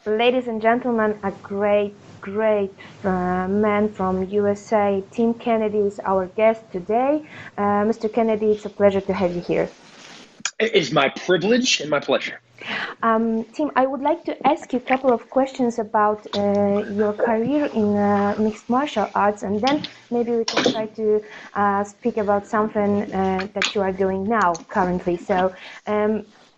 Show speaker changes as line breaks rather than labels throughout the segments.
Ladies and gentlemen, a great man from USA, Tim Kennedy, is our guest today. Mr. Kennedy, it's a pleasure to have you here.
It is my privilege and my pleasure.
Tim, I would like to ask you a couple of questions about your career in mixed martial arts, and then maybe we can try to speak about something that you are doing now, currently. So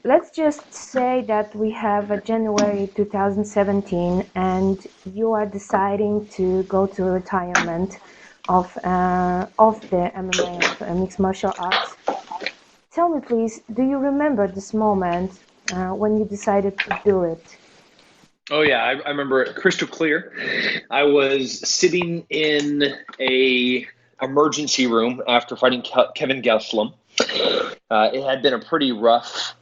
let's just say that we have January 2017, and you are deciding to go to retirement of the MMA, of mixed martial arts. Tell me, please, do you remember this moment when you decided to do it?
Oh yeah, I remember it crystal clear. I was sitting in a emergency room after fighting Kevin Gastelum. It had been a pretty rough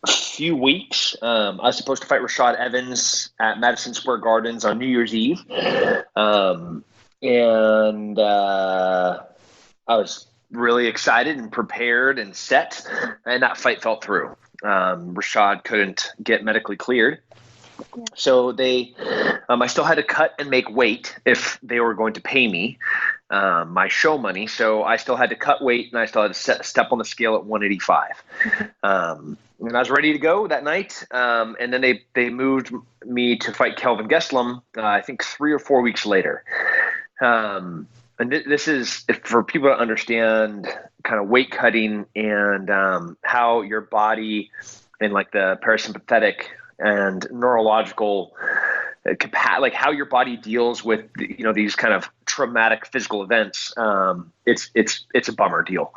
few weeks. I was supposed to fight Rashad Evans at Madison Square Gardens on New Year's Eve, and I was really excited and prepared and set, and that fight fell through. Rashad couldn't get medically cleared. So I still had to cut and make weight if they were going to pay me my show money. So I still had to cut weight, and I still had to step on the scale at 185. And I was ready to go that night. And then they moved me to fight Kelvin Gastelum, I think 3 or 4 weeks later. And this is for people to understand kind of weight cutting and how your body and like the parasympathetic and neurological like how your body deals with these kind of traumatic physical events. It's a bummer deal.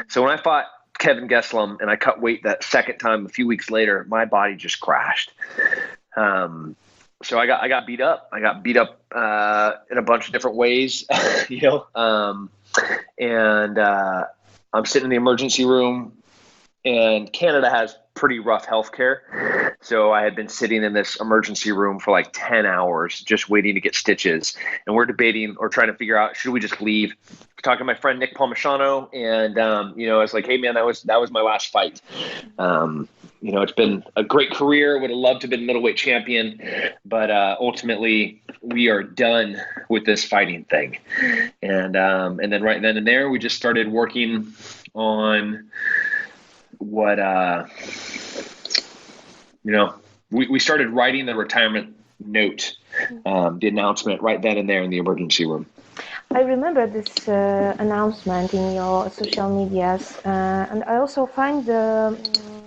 So when I fought Kevin Gastelum and I cut weight that second time a few weeks later, my body just crashed. So I got beat up. I got beat up in a bunch of different ways, and I'm sitting in the emergency room, and Canada has pretty rough healthcare. So I had been sitting in this emergency room for like 10 hours just waiting to get stitches. And we're debating or trying to figure out, should we just leave? Talking to my friend Nick Palmisano, and I was like, hey man, that was my last fight. It's been a great career. Would have loved to have been middleweight champion, but ultimately we are done with this fighting thing. And then right then and there, we just started working on what we started writing the retirement note, the announcement right then and there in the emergency room.
I remember this announcement in your social medias, and I also find a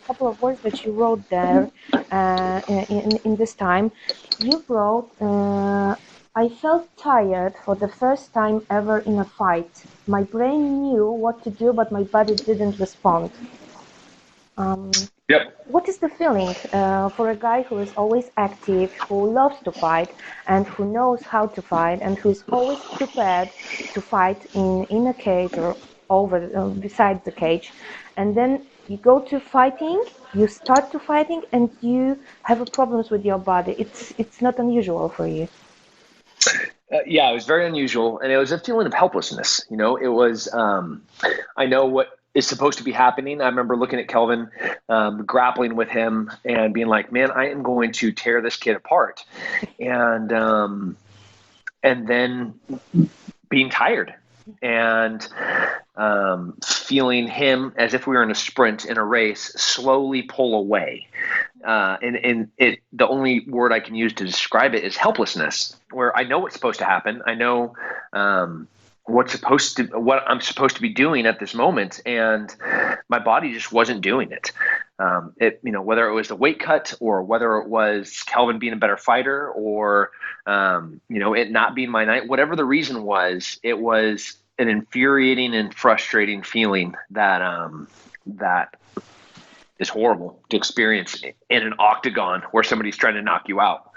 couple of words that you wrote there in this time. You wrote, I felt tired for the first time ever in a fight. My brain knew what to do, but my body didn't respond.
Yep.
What is the feeling for a guy who is always active, who loves to fight, and who knows how to fight, and who is always prepared to fight in a cage or beside the cage, and then you go to fighting, you start to fighting, and you have problems with your body? It's not unusual for you.
Yeah, it was very unusual, and it was a feeling of helplessness. It was. I know what is supposed to be happening. I remember looking at Kelvin, grappling with him and being like, man, I am going to tear this kid apart. And then being tired and feeling him as if we were in a sprint in a race, slowly pull away. And the only word I can use to describe it is helplessness, where I know what's supposed to happen. I know, what I'm supposed to be doing at this moment, and my body just wasn't doing it. Whether it was the weight cut or whether it was Kelvin being a better fighter or it not being my night, whatever the reason was, it was an infuriating and frustrating feeling that is horrible to experience in an octagon where somebody's trying to knock you out.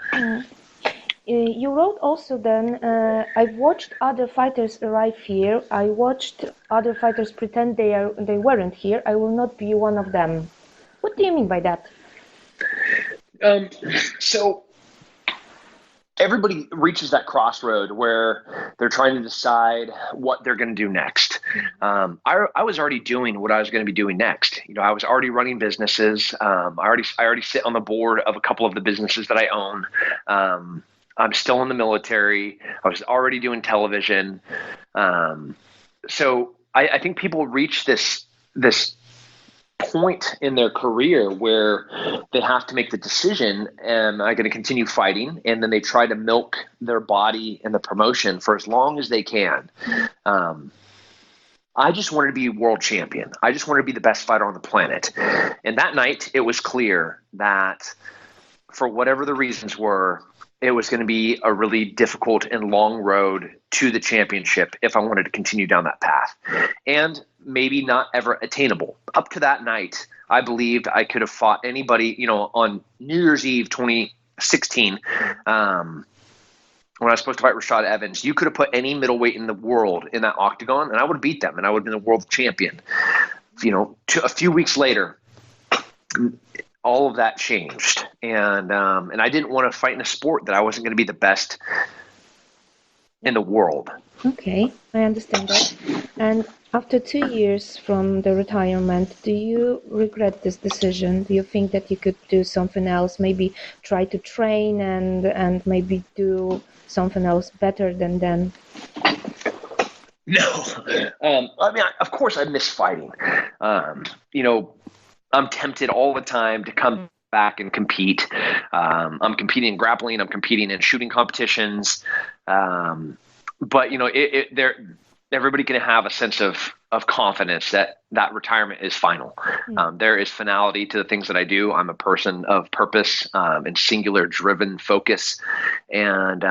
You wrote also then, I've watched other fighters arrive here. I watched other fighters pretend they weren't here. I will not be one of them. What do you mean by that?
So everybody reaches that crossroad where they're trying to decide what they're going to do next. I was already doing what I was going to be doing next. I was already running businesses. I already sit on the board of a couple of the businesses that I own. I'm still in the military. I was already doing television. So I think people reach this point in their career where they have to make the decision, am I going to continue fighting? And then they try to milk their body and the promotion for as long as they can. I just wanted to be world champion. I just wanted to be the best fighter on the planet. And that night, it was clear that for whatever the reasons were, it was going to be a really difficult and long road to the championship if I wanted to continue down that path, and maybe not ever attainable. Up to that night, I believed I could have fought anybody, on New Year's Eve 2016, when I was supposed to fight Rashad Evans. You could have put any middleweight in the world in that octagon, and I would have beat them, and I would have been the world champion. A few weeks later, all of that changed, and I didn't want to fight in a sport that I wasn't going to be the best in the world.
Okay, I understand that. And after 2 years from the retirement, do you regret this decision? Do you think that you could do something else, maybe try to train and maybe do something else better than then?
No. Of course I miss fighting. I'm tempted all the time to come back and compete. I'm competing in grappling. I'm competing in shooting competitions. But everybody can have a sense of confidence that retirement is final. There is finality to the things that I do. I'm a person of purpose and singular driven focus. And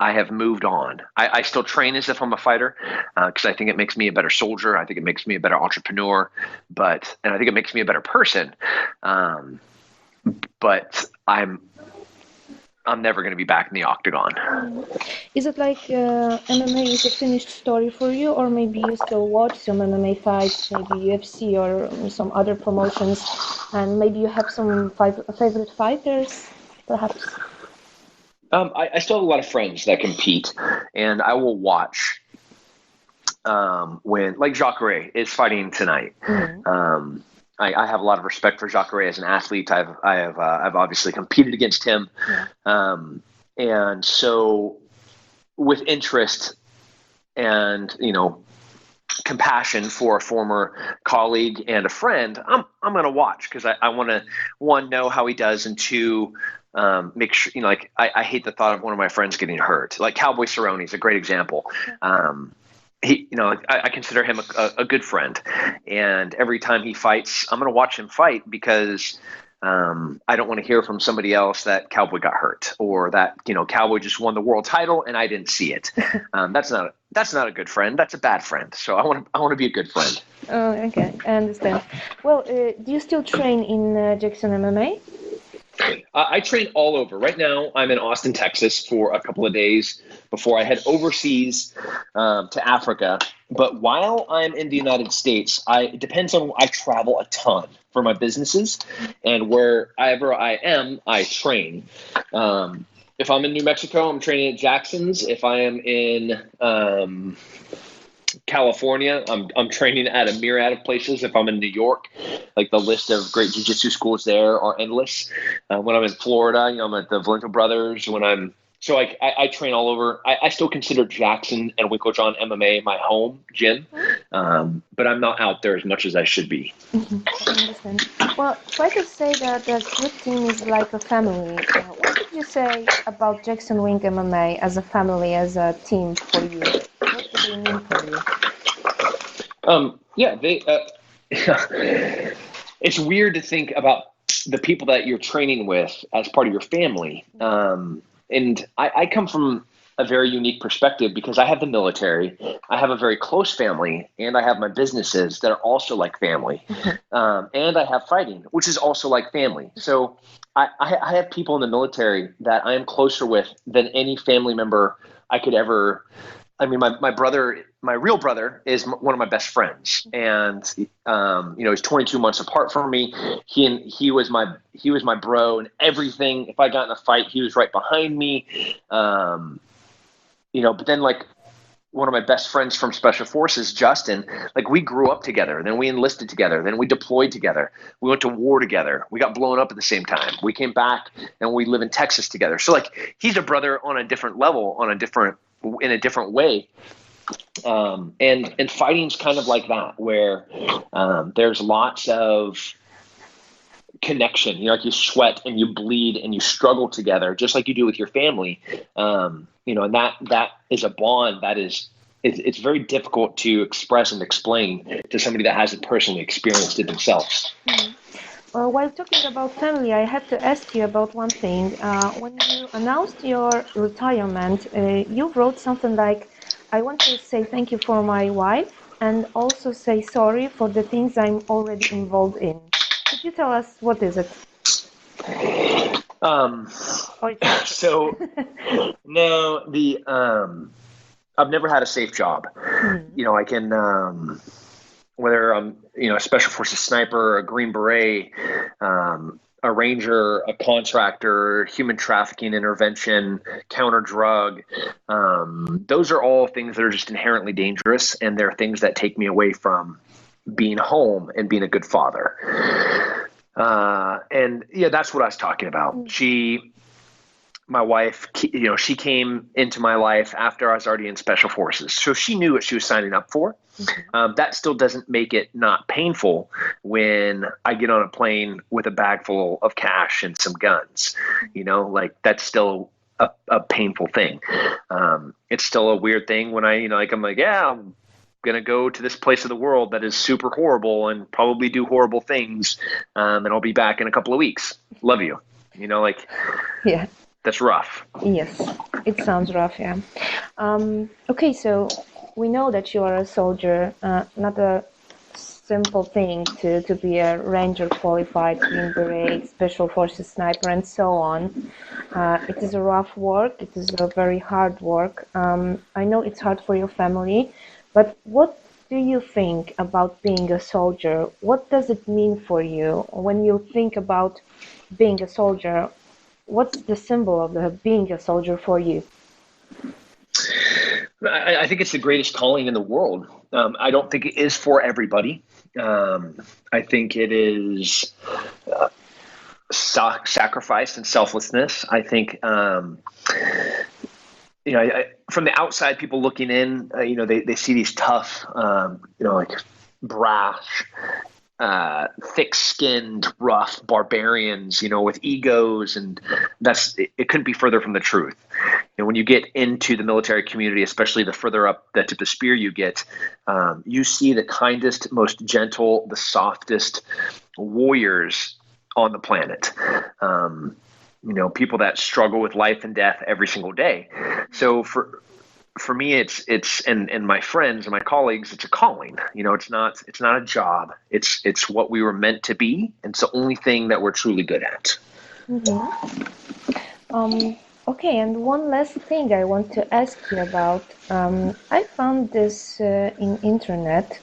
I have moved on. I still train as if I'm a fighter because I think it makes me a better soldier. I think it makes me a better entrepreneur, and I think it makes me a better person. But I'm never going to be back in the octagon.
Is it like MMA is a finished story for you, or maybe you still watch some MMA fights, maybe UFC or some other promotions, and maybe you have some favorite fighters, perhaps?
I still have a lot of friends that compete, and I will watch when, like Jacare is fighting tonight. Mm-hmm. I have a lot of respect for Jacare as an athlete. I've obviously competed against him, and so with interest and compassion for a former colleague and a friend, I'm going to watch because I want to, one, know how he does, and two, make sure I hate the thought of one of my friends getting hurt. Like Cowboy Cerrone is a great example. I consider him a good friend, and every time he fights, I'm going to watch him fight because I don't want to hear from somebody else that Cowboy got hurt or that Cowboy just won the world title and I didn't see it. That's not a good friend. That's a bad friend. So I want to be a good friend.
Oh, okay, I understand. Well, do you still train in Jackson MMA?
I train all over. Right now, I'm in Austin, Texas for a couple of days before I head overseas to Africa. But while I'm in the United States, it depends on, I travel a ton for my businesses, and wherever I am, I train. If I'm in New Mexico, I'm training at Jackson's. If I am in California, I'm training at a myriad of places. If I'm in New York, like the list of great jiu-jitsu schools there are endless. When I'm in Florida, I'm at the Valento Brothers. I train all over. I still consider Jackson and Winklejohn MMA my home gym, but I'm not out there as much as I should be.
Mm-hmm. I understand. Well, try to say that the Grit team is like a family. What did you say about Jackson Wink MMA as a family, as a team for you? What do they mean for you?
It's weird to think about the people that you're training with as part of your family. And I come from a very unique perspective because I have the military, I have a very close family, and I have my businesses that are also like family. And I have fighting, which is also like family. So I have people in the military that I am closer with than any family member I could ever I mean, my brother, my real brother, is one of my best friends, and he's 22 months apart from me. He was my bro and everything. If I got in a fight, he was right behind me. But then like one of my best friends from Special Forces, Justin, like we grew up together, then we enlisted together, then we deployed together, we went to war together, we got blown up at the same time, we came back and we live in Texas together. So like he's a brother on a different level, in a different way. And fighting's kind of like that, where there's lots of connection. Like you sweat and you bleed and you struggle together, just like you do with your family. And that is a bond that it's very difficult to express and explain to somebody that hasn't personally experienced it themselves.
While talking about family, I have to ask you about one thing. When you announced your retirement, you wrote something like, "I want to say thank you for my wife and also say sorry for the things I'm already involved in." Could you tell us what is it?
So no, I've never had a safe job. I can, whether I'm, a Special Forces sniper, a Green Beret, a ranger, a contractor, human trafficking intervention, counter drug. Those are all things that are just inherently dangerous, and they're things that take me away from being home and being a good father. And yeah, that's what I was talking about. My wife, she came into my life after I was already in Special Forces. So she knew what she was signing up for. That still doesn't make it not painful when I get on a plane with a bag full of cash and some guns. Like that's still a painful thing. It's still a weird thing when I'm like, yeah, I'm going to go to this place of the world that is super horrible and probably do horrible things. And I'll be back in a couple of weeks. Love you.
Yeah.
That's rough.
Yes, it sounds rough, yeah. Okay, so we know that you are a soldier, not a simple thing to be a ranger qualified, Green Beret, Special Forces sniper, and so on. It is a rough work. It is a very hard work. I know it's hard for your family, but what do you think about being a soldier? What does it mean for you when you think about being a soldier? What's the symbol of being a soldier for you?
I think it's the greatest calling in the world. I don't think it is for everybody. I think it is sacrifice and selflessness. I think, from the outside, people looking in, they see these tough, like brash, thick-skinned, rough barbarians, with egos, and it couldn't be further from the truth. When you get into the military community, especially the further up the tip of the spear you get, you see the kindest, most gentle, the softest warriors on the planet. People that struggle with life and death every single day. So for me, it's and my friends and my colleagues, it's a calling. It's not a job. It's what we were meant to be. And it's the only thing that we're truly good at.
Mm-hmm. Okay, and one last thing I want to ask you about. I found this in internet.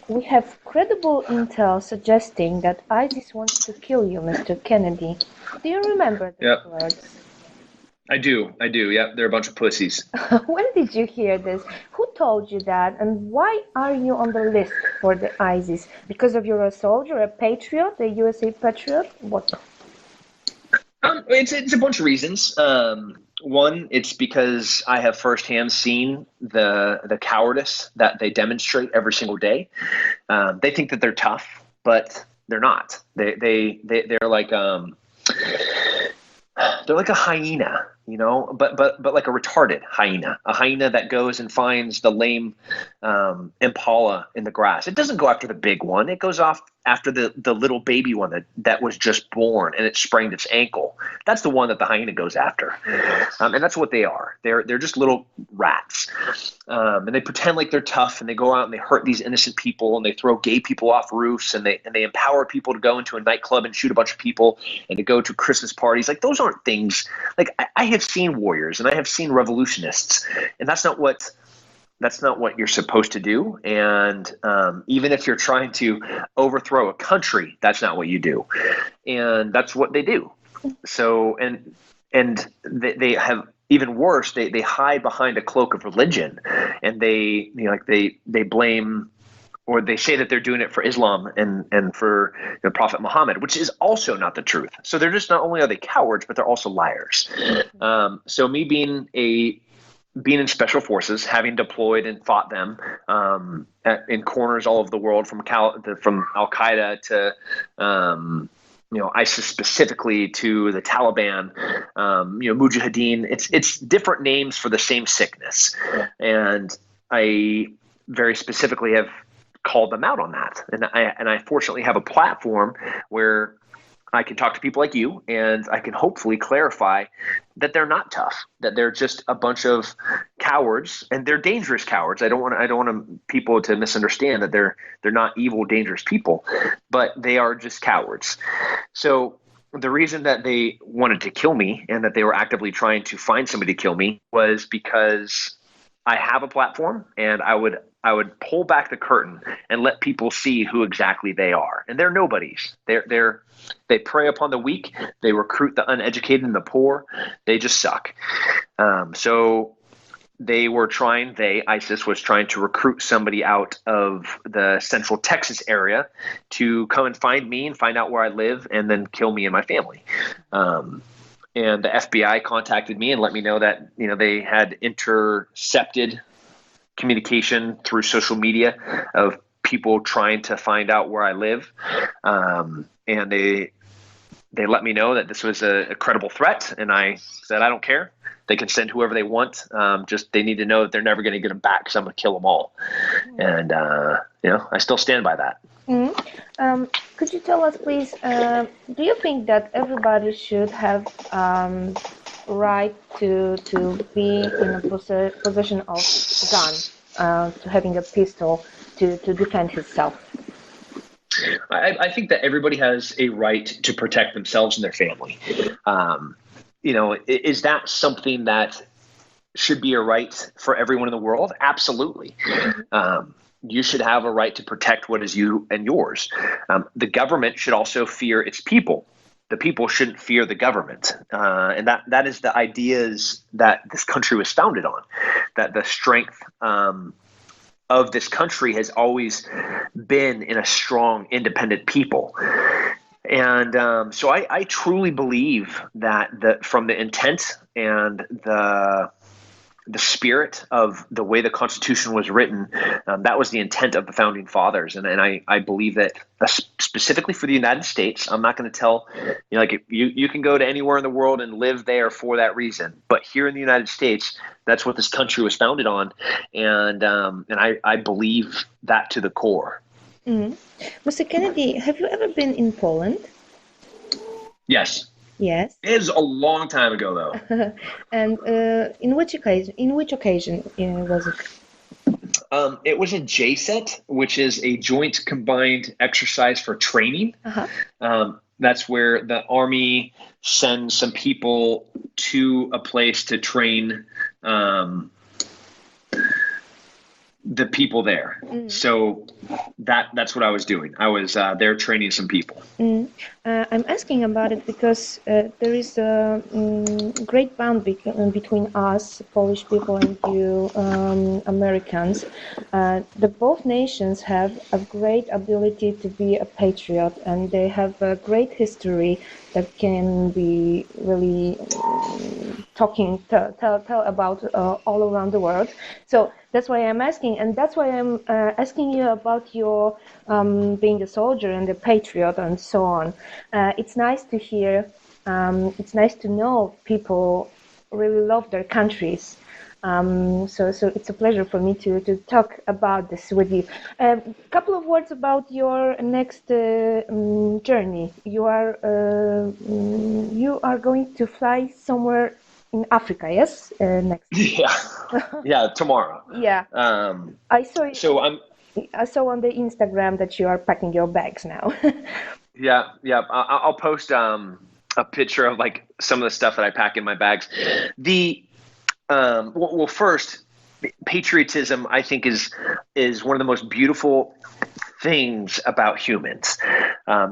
We have credible intel suggesting that ISIS wants to kill you, Mr. Kennedy. Do you remember these words?
I do. Yeah, they're a bunch of pussies.
When did you hear this? Who told you that? And why are you on the list for the ISIS? Because of you're a soldier, a patriot, a USA patriot? What?
It's a bunch of reasons. One, it's because I have firsthand seen the cowardice that they demonstrate every single day. They think that they're tough, but they're not. They're like a hyena, but like a retarded hyena, a hyena that goes and finds the lame impala in the grass. It doesn't go after the big one. It goes off after the little baby one that was just born and it sprained its ankle. That's the one that the hyena goes after. And that's what they are. They're just little rats. And they pretend like they're tough, and they go out and they hurt these innocent people, and they throw gay people off roofs, and they empower people to go into a nightclub and shoot a bunch of people and to go to Christmas parties. Like, those aren't things. Like, I have seen warriors and I have seen revolutionists, and that's not what you're supposed to do. And even if you're trying to overthrow a country, that's not what you do. And that's what they do. So, and they have even worse, they hide behind a cloak of religion, and they blame, or they say that they're doing it for Islam and for the Prophet Muhammad, which is also not the truth. So they're just, not only are they cowards, but they're also liars. So me being in special forces, having deployed and fought them in corners all over the world, from Al-Qaeda to ISIS specifically, to the Taliban, Mujahideen. It's different names for the same sickness, and I very specifically have called them out on that. And I fortunately have a platform where I can talk to people like you, and I can hopefully clarify that they're not tough, that they're just a bunch of cowards, and they're dangerous cowards. I don't want people to misunderstand that they're not evil, dangerous people, but they are just cowards. So the reason that they wanted to kill me, and that they were actively trying to find somebody to kill me, was because I have a platform, and I would pull back the curtain and let people see who exactly they are. And they're nobodies. They prey upon the weak. They recruit the uneducated and the poor. They just suck. So ISIS was trying to recruit somebody out of the central Texas area to come and find me and find out where I live, and then kill me and my family. And the FBI contacted me and let me know that, they had intercepted communication through social media of people trying to find out where I live. And they let me know that this was a credible threat. And I said, I don't care. They can send whoever they want. Just they need to know that they're never going to get them back, because I'm going to kill them all. And, I still stand by that.
Mm-hmm. Could you tell us, please, do you think that everybody should have right to be in a possession of a gun, to having a pistol to defend himself?
I think that everybody has a right to protect themselves and their family. Is that something that should be a right for everyone in the world? Absolutely. You should have a right to protect what is you and yours. The government should also fear its people. The people shouldn't fear the government. And that is the ideas that this country was founded on, that the strength of this country has always been in a strong, independent people. And so I truly believe that from the intent and the spirit of the way the Constitution was written, that was the intent of the founding fathers. And I believe that specifically for the United States, I'm not going to tell, you can go to anywhere in the world and live there for that reason. But here in the United States, that's what this country was founded on. And I believe that to the core.
Mm-hmm. Mr. Kennedy, have you ever been in Poland?
Yes.
Yes.
It was a long time ago, though.
And in which occasion was it?
It was a JSET, which is a joint combined exercise for training. Uh-huh. That's where the Army sends some people to a place to train the people there. Mm. So that's what I was doing. I was there training some people.
Mm. I'm asking about it because there is a great bond between us, Polish people, and you, Americans. Both nations have a great ability to be a patriot, and they have a great history that can be really tell about all around the world. So that's why I'm asking, and that's why I'm asking you about your being a soldier and a patriot and so on. It's nice to hear. It's nice to know people really love their countries. So it's a pleasure for me to talk about this with you. A couple of words about your next journey. You are going to fly somewhere in Africa, yes? Next.
Yeah, tomorrow.
Yeah. I saw. I saw on the Instagram that you are packing your bags now.
Yeah. I'll post a picture of like some of the stuff that I pack in my bags. Well, first, patriotism, I think, is one of the most beautiful things about humans.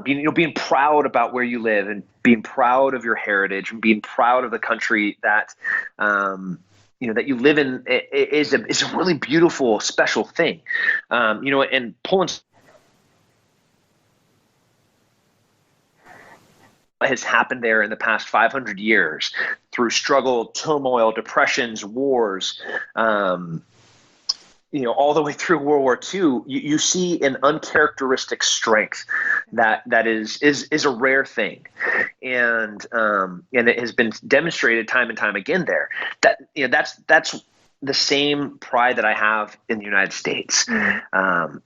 Being proud about where you live and being proud of your heritage and being proud of the country that that you live in is a really beautiful, special thing. And Poland has happened there in the past 500 years through struggle, turmoil, depressions, wars, all the way through World War II, you see an uncharacteristic strength that is a rare thing, and it has been demonstrated time and time again there. That's the same pride that I have in the United States.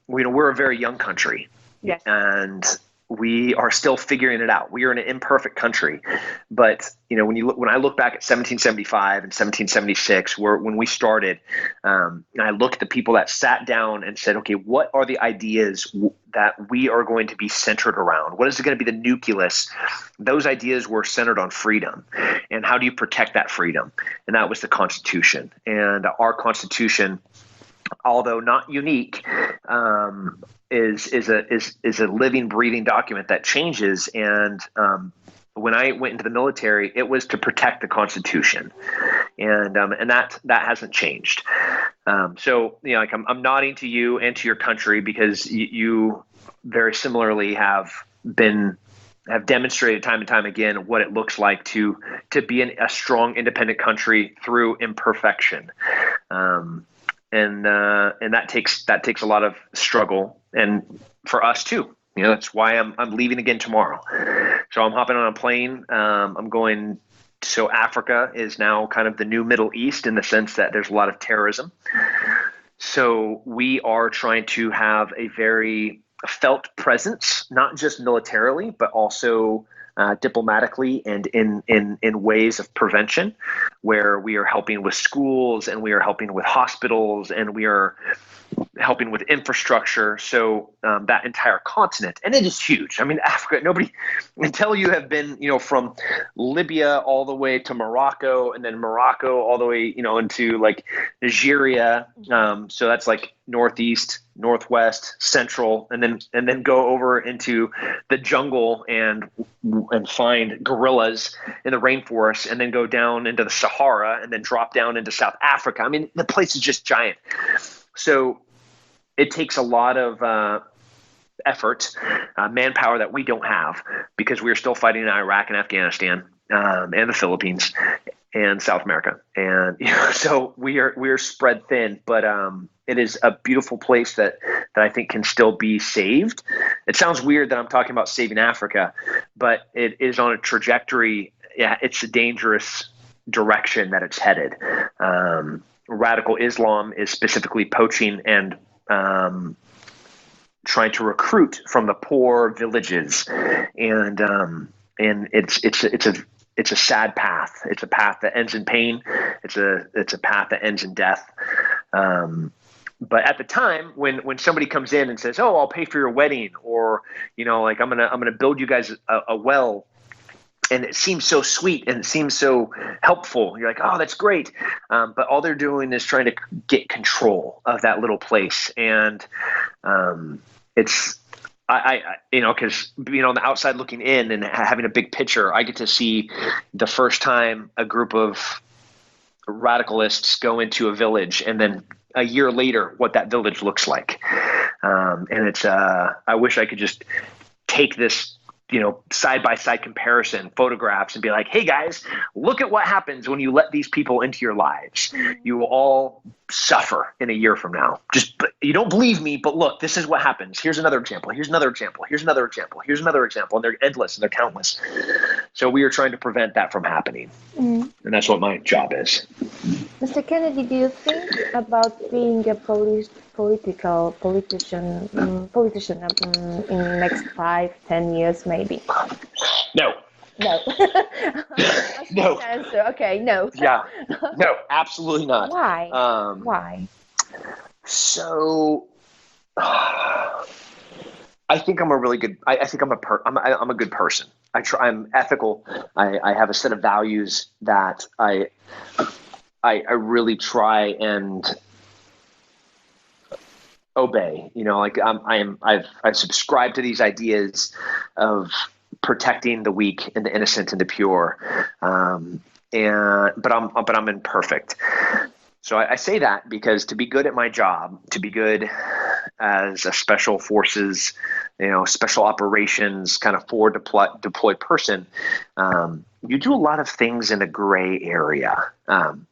We're a very young country,
yes,
and we are still figuring it out. We are an imperfect country, but when I look back at 1775 and 1776, when we started, and I look at the people that sat down and said, okay, what are the ideas that we are going to be centered around? What is going to be the nucleus? Those ideas were centered on freedom, and how do you protect that freedom? And that was the Constitution. And our Constitution, although not unique, is a living, breathing document that changes. And when I went into the military, it was to protect the Constitution, and that hasn't changed. So I'm nodding to you and to your country because you very similarly have demonstrated time and time again what it looks like to be a strong, independent country through imperfection. And that takes a lot of struggle, and for us too. That's why I'm leaving again tomorrow. So I'm hopping on a plane. I'm going. So Africa is now kind of the new Middle East in the sense that there's a lot of terrorism. So we are trying to have a very felt presence, not just militarily, but also diplomatically and in ways of prevention, where we are helping with schools and we are helping with hospitals and we are helping with infrastructure. So that entire continent, and it is huge. I mean, Africa, nobody, until you have been, from Libya all the way to Morocco, and then Morocco all the way, into like Nigeria. So that's like northeast, northwest, central, and then go over into the jungle and find gorillas in the rainforest, and then go down into the Sahara, and then drop down into South Africa. I mean, the place is just giant. So it takes a lot of effort, manpower that we don't have, because we are still fighting in Iraq and Afghanistan, and the Philippines and South America. And so we are spread thin, but it is a beautiful place that I think can still be saved. It sounds weird that I'm talking about saving Africa, but it is on a trajectory. Yeah, it's a dangerous direction that it's headed. Radical Islam is specifically poaching and trying to recruit from the poor villages, and it's a sad path. It's a path that ends in pain. It's a path that ends in death. But at the time when somebody comes in and says, "Oh, I'll pay for your wedding," or like I'm gonna build you guys a well. And it seems so sweet and it seems so helpful. You're like, oh, that's great. But all they're doing is trying to get control of that little place. And it's, because being on the outside looking in and having a big picture, I get to see the first time a group of radicalists go into a village, and then a year later, what that village looks like. And it's, I wish I could just take this, side-by-side comparison photographs and be like, hey guys, look at what happens when you let these people into your lives. You will all suffer in a year from now. Just, you don't believe me, but look, this is what happens. Here's another example. Here's another example. Here's another example. Here's another example. And they're endless and they're countless. So we are trying to prevent that from happening. And that's what my job is.
Mr. Kennedy, do you think about being a politician in next 5-10 years, maybe?
No.
No.
No.
Answer. Okay, no.
Yeah. No, absolutely not.
Why? Why?
So, I think I'm a really good. I think I'm a good person. I'm ethical. I have a set of values that I really try and obey. Like I've subscribed to these ideas of protecting the weak and the innocent and the pure. But I'm imperfect. So I say that because to be good at my job, to be good as a special forces, special operations kind of forward deployed person, you do a lot of things in a gray area.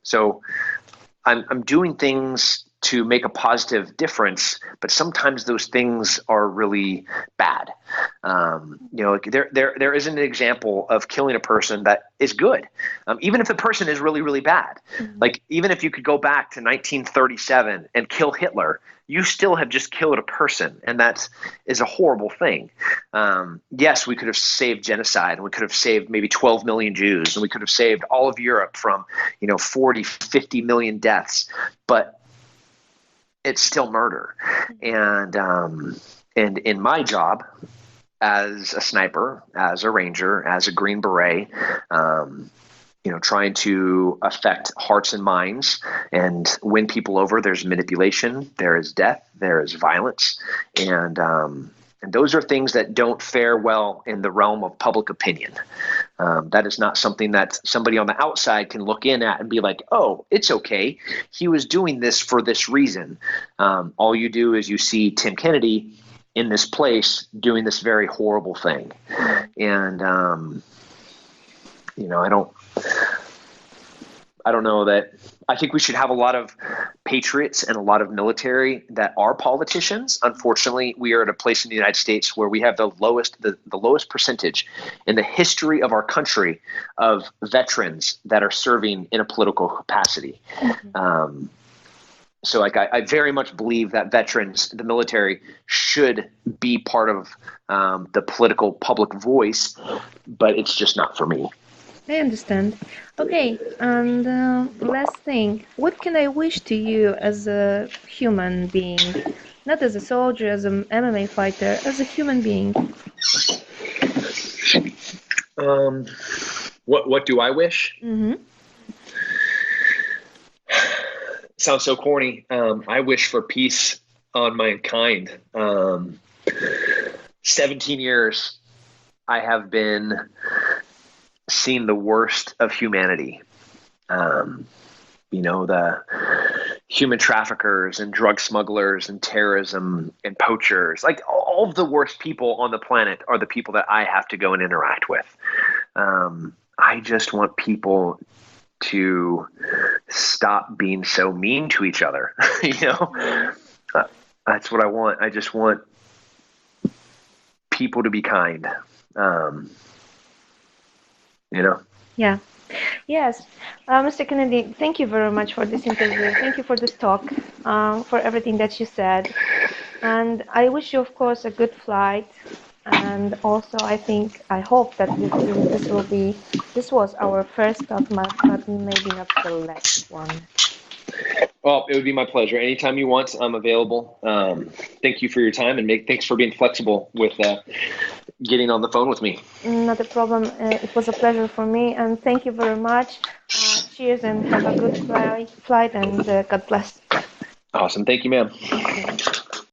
So I'm doing things to make a positive difference, but sometimes those things are really bad. There isn't an example of killing a person that is good, even if the person is really, really bad. Mm-hmm. Like even if you could go back to 1937 and kill Hitler, you still have just killed a person, and that is a horrible thing. Yes, we could have saved genocide, and we could have saved maybe 12 million Jews, and we could have saved all of Europe from 40, 50 million deaths, but it's still murder. And in my job as a sniper, as a ranger, as a Green Beret, trying to affect hearts and minds and win people over, there's manipulation, there is death, there is violence. And those are things that don't fare well in the realm of public opinion. That is not something that somebody on the outside can look in at and be like, oh, it's okay. He was doing this for this reason. All you do is you see Tim Kennedy in this place doing this very horrible thing. And, I don't know that I think we should have a lot of patriots and a lot of military that are politicians. Unfortunately, we are at a place in the United States where we have the lowest percentage in the history of our country of veterans that are serving in a political capacity. Mm-hmm. So I very much believe that veterans, the military, should be part of the political public voice, but it's just not for me.
I understand. Okay, and last thing, what can I wish to you as a human being? Not as a soldier, as an MMA fighter, as a human being.
What do I wish?
Mm-hmm.
Sounds so corny. I wish for peace on mankind. 17 years I have been seen the worst of humanity. The human traffickers and drug smugglers and terrorism and poachers, like all of the worst people on the planet are the people that I have to go and interact with. I just want people to stop being so mean to each other. That's what I want. I just want people to be kind.
Yeah. Yes. Mr. Kennedy, thank you very much for this interview. Thank you for this talk, for everything that you said. And I wish you, of course, a good flight. And also, I hope that this was our first talk, but maybe not the last one.
Well, it would be my pleasure. Anytime you want, I'm available. Thank you for your time, and thanks for being flexible with getting on the phone with me.
Not a problem. It was a pleasure for me, and thank you very much. Cheers, and have a good flight, and God bless.
Awesome. Thank you, ma'am.
Thank you.